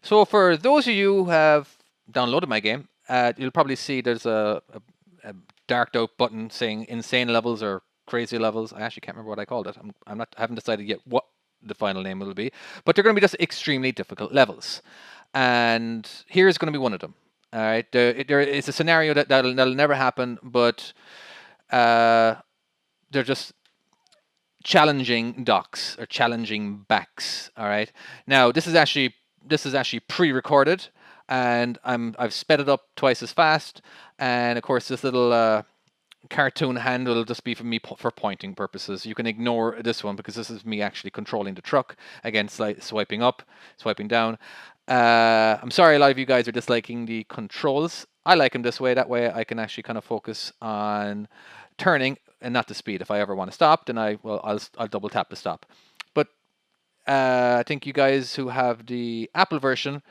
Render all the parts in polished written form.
So for those of you who have downloaded my game, you'll probably see there's a darked out button saying insane levels or crazy levels. I actually can't remember what I called it. I haven't decided yet what the final name will be, but they're going to be just extremely difficult levels. And here's going to be one of them. All right, there is a scenario that'll never happen, but uh, they're just challenging docks or challenging backs. All right. Now this is actually pre-recorded, and I've sped it up twice as fast. And of course, this little cartoon hand will just be for me for pointing purposes. You can ignore this one because this is me actually controlling the truck against like swiping up, swiping down. I'm sorry, a lot of you guys are disliking the controls. I like them this way. That way, I can actually kind of focus on turning and not the speed. If I ever want to stop, then I'll double tap to stop. But I think you guys who have the Apple version,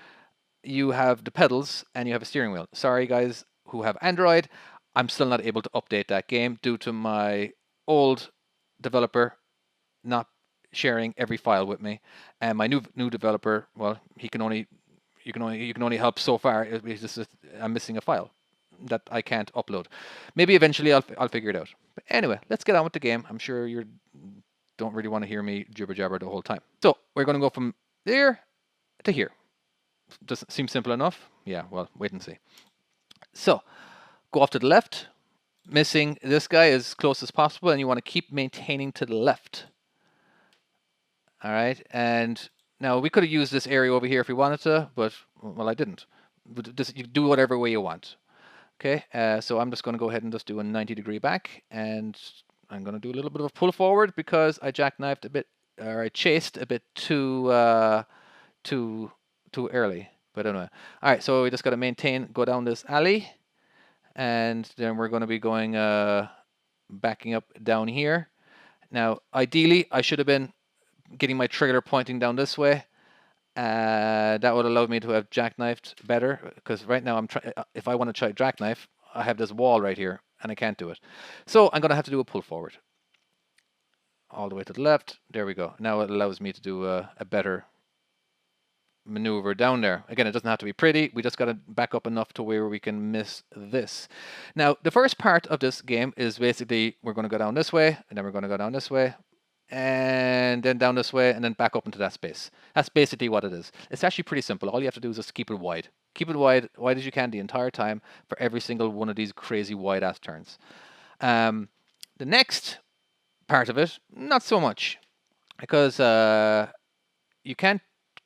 you have the pedals and you have a steering wheel. Sorry, guys who have Android, I'm still not able to update that game due to my old developer not sharing every file with me, and my new developer, well, you can only help so far. It's just I'm missing a file that I can't upload. Maybe eventually I'll figure it out. But anyway, let's get on with the game. I'm sure you don't really want to hear me jibber jabber the whole time. So we're going to go from there to here. Does it seem simple enough? Yeah. Well, wait and see. So go off to the left, missing this guy as close as possible, and you want to keep maintaining to the left. All right, and now we could have used this area over here if we wanted to, but well, I didn't. Just you do whatever way you want. Okay, so I'm just going to go ahead and just do a 90-degree back, and I'm going to do a little bit of a pull forward because I jackknifed a bit, or I chased a bit too early. But anyway, all right, so we just got to go down this alley, and then we're going to be going backing up down here. Now, ideally, I should have been getting my trigger pointing down this way. That would allow me to have jackknifed better, because right now if I want to try jackknife, I have this wall right here and I can't do it. So I'm going to have to do a pull forward. All the way to the left. There we go. Now it allows me to do a better maneuver down there. Again, it doesn't have to be pretty. We just got to back up enough to where we can miss this. Now, the first part of this game is basically we're going to go down this way, and then we're going to go down this way, and then down this way, and then back up into that space. That's basically what it is. It's actually pretty simple. All you have to do is just keep it wide. Keep it wide as you can the entire time for every single one of these crazy wide-ass turns. The next part of it, not so much, because you can't.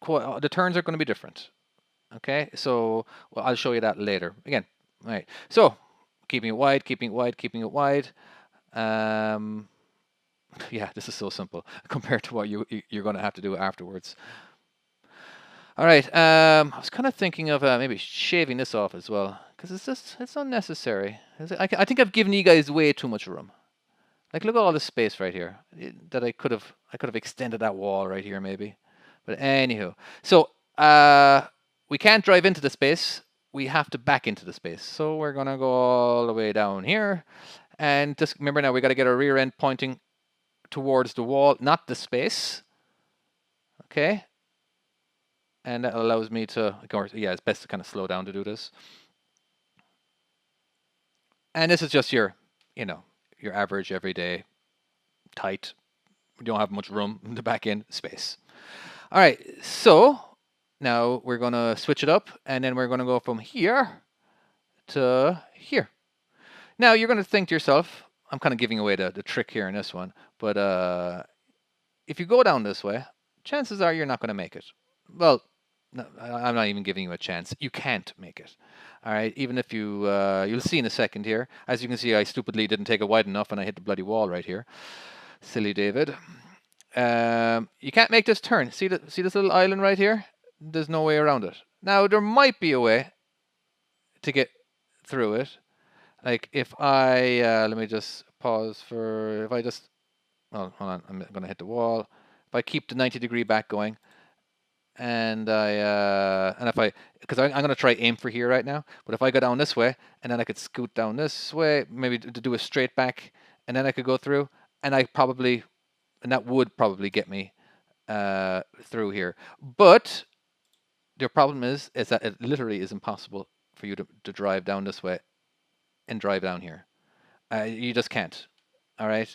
The turns are going to be different. Okay, so well, I'll show you that later. Again, all right. So keeping it wide, keeping it wide, keeping it wide. Yeah, this is so simple compared to what you're going to have to do afterwards. All right. I was kind of thinking of maybe shaving this off as well because it's unnecessary. I think I've given you guys way too much room. Like, look at all this space right here that I could have extended that wall right here maybe. But anywho, so we can't drive into the space. We have to back into the space. So we're gonna go all the way down here, and just remember now we got to get our rear end pointing towards the wall, not the space. Okay, and that allows me to, of course, yeah, it's best to kind of slow down to do this. And this is just your, your average everyday tight. We don't have much room in the back end space. All right, so now we're going to switch it up, and then we're going to go from here to here. Now you're going to think to yourself, I'm kind of giving away the trick here in this one, but if you go down this way, chances are you're not going to make it. Well, no, I'm not even giving you a chance. You can't make it. All right, even if you'll see in a second here. As you can see, I stupidly didn't take it wide enough, and I hit the bloody wall right here. Silly David. You can't make this turn. See this little island right here? There's no way around it. Now there might be a way to get through it. Like if I let me just pause for if I just hold on, I'm gonna hit the wall. If I keep the 90-degree back going, and if I because I'm gonna try aim for here right now. But if I go down this way, and then I could scoot down this way, maybe to do a straight back, and then I could go through, and that would probably get me through here. But the problem is that it literally is impossible for you to drive down this way and drive down here. You just can't. All right.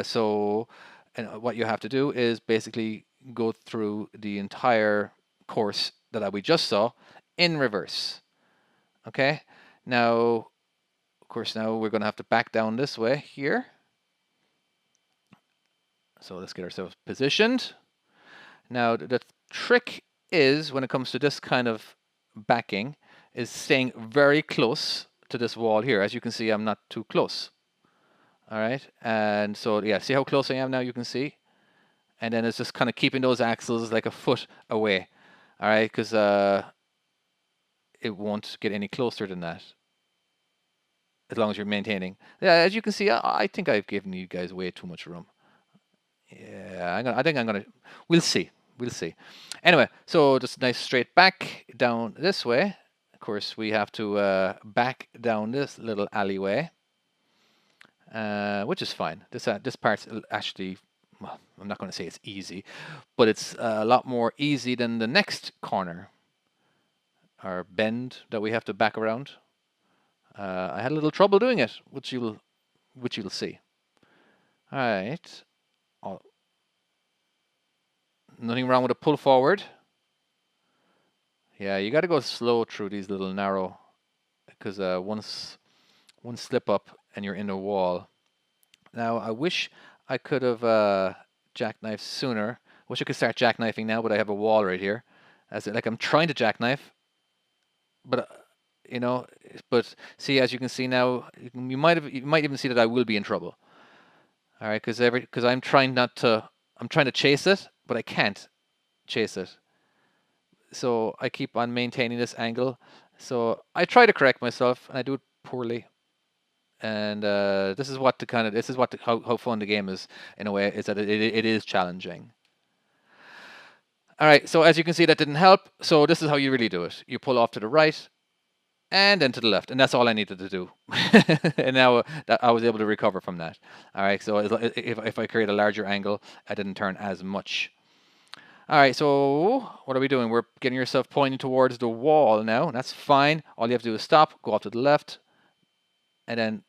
So, and what you have to do is basically go through the entire course that we just saw in reverse. Okay. Now, of course, now we're going to have to back down this way here. So let's get ourselves positioned. Now, the trick is when it comes to this kind of backing is staying very close to this wall here. As you can see, I'm not too close. All right. And so, yeah, see how close I am now? You can see. And then it's just kind of keeping those axles like a foot away. All right. Because it won't get any closer than that. As long as you're maintaining. Yeah, as you can see, I think I've given you guys way too much room. Yeah, I think I'm gonna. We'll see. We'll see. Anyway, so just nice straight back down this way. Of course, we have to back down this little alleyway, which is fine. This part's actually, well, I'm not going to say it's easy, but it's a lot more easy than the next corner or bend that we have to back around. I had a little trouble doing it, which you'll see. All right. Nothing wrong with a pull forward. Yeah, you got to go slow through these little narrow, because one slip up and you're in a wall. Now, I wish I could have jackknifed sooner. Wish I could start jackknifing now, but I have a wall right here. Like I'm trying to jackknife, but but see, as you can see now, you might even see that I will be in trouble. All right, because I'm trying to chase it, but I can't chase it. So I keep on maintaining this angle. So I try to correct myself, and I do it poorly. And this is how fun the game is in a way, is that it is challenging. All right, so as you can see, that didn't help. So this is how you really do it. You pull off to the right and then to the left, and that's all I needed to do. And now I was able to recover from that. All right, so if I create a larger angle, I didn't turn as much. All right, so what are we doing? We're getting yourself pointing towards the wall now. That's fine. All you have to do is stop, go off to the left, and then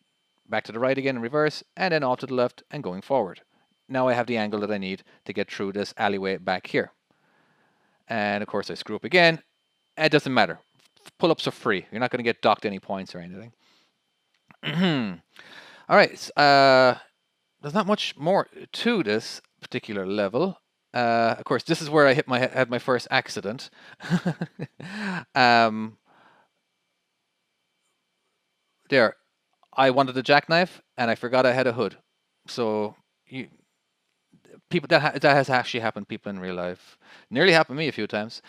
back to the right again in reverse, and then off to the left and going forward. Now I have the angle that I need to get through this alleyway back here. And of course I screw up again. It doesn't matter. Pull-ups are free. You're not going to get docked any points or anything. All right. There's not much more to this particular level. Of course, this is where I had my first accident. There, I wanted a jackknife and I forgot I had a hood. So people that has actually happened. People in real life, nearly happened to me a few times.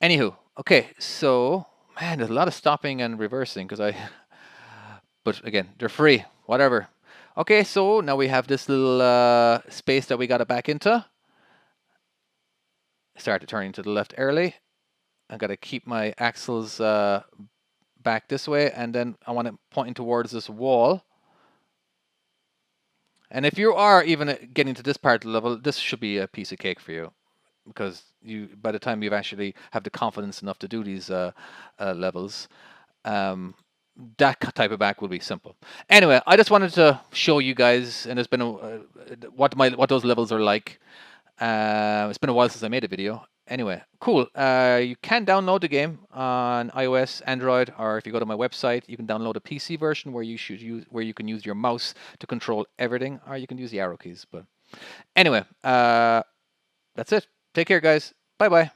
Anywho, okay, so man, there's a lot of stopping and reversing but again, they're free. Whatever. Okay, so now we have this little space that we got to back into. Start turning to the left early. I got to keep my axles back this way, and then I want it pointing towards this wall. And if you are even getting to this part of the level, this should be a piece of cake for you, because by the time you've actually have the confidence enough to do these levels, that type of back will be simple. Anyway, I just wanted to show you guys, and it's been what those levels are like. It's been a while since I made a video. Anyway, cool. You can download the game on iOS, Android, or if you go to my website, you can download a PC version where you can use your mouse to control everything, or you can use the arrow keys. But anyway, that's it. Take care, guys. Bye bye.